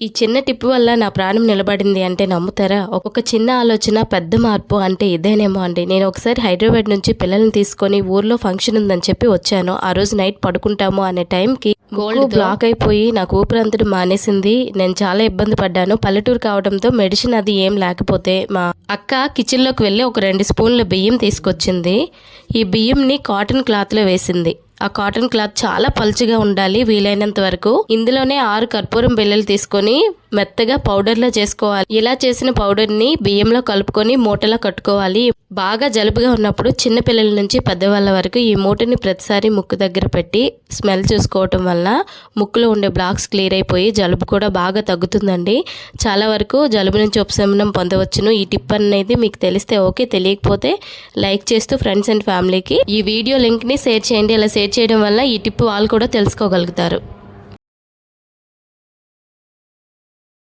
ఈ చిన్న టిప్ వల్ల నా ప్రాణం నిలబడింది అంటే నమ్ముతారా? ఒక చిన్న ఆలోచన పెద్ద మార్పు అంటే ఇదేనేమో అండి. నేను ఒకసారి హైదరాబాద్ నుంచి పిల్లల్ని తీసుకొని ఊర్లో ఫంక్షన్ ఉందని చెప్పి వచ్చాను. ఆ రోజు నైట్ పడుకుంటాము అనే టైంకి గోల్డ్ బ్లాక్ అయిపోయి నాకు ఊపిరంతటి మానేసింది. నేను చాలా ఇబ్బంది పడ్డాను. పల్లెటూరు కావడంతో మెడిసిన్ అది ఏం లేకపోతే మా అక్క కిచెన్లోకి వెళ్ళి ఒక 2 స్పూన్ల బియ్యం తీసుకొచ్చింది. ఈ బియ్యంని కాటన్ క్లాత్లో వేసింది. ఆ కాటన్ క్లాత్ చాలా పలుచగా ఉండాలి వీలైనంత వరకు. ఇందులోనే 6 కర్పూరం బిళ్ళలు తీసుకొని మెత్తగా పౌడర్లా చేసుకోవాలి. ఇలా చేసిన పౌడర్ని బియ్యంలో కలుపుకొని మూటలా కట్టుకోవాలి. బాగా జలుబుగా ఉన్నప్పుడు చిన్న పిల్లల నుంచి పెద్దవాళ్ళ వరకు ఈ మూటని ప్రతిసారి ముక్కు దగ్గర పెట్టి స్మెల్ చూసుకోవటం వల్ల ముక్కులో ఉండే బ్లాక్స్ క్లియర్ అయిపోయి జలుబు కూడా బాగా తగ్గుతుందండి. చాలా వరకు జలుబు నుంచి ఉపశమనం పొందవచ్చును. ఈ టిప్ అనేది మీకు తెలిస్తే ఓకే, తెలియకపోతే లైక్ చేస్తూ ఫ్రెండ్స్ అండ్ ఫ్యామిలీకి ఈ వీడియో లింక్ని షేర్ చేయండి. అలా షేర్ చేయడం వల్ల ఈ టిప్ వాళ్ళు కూడా తెలుసుకోగలుగుతారు.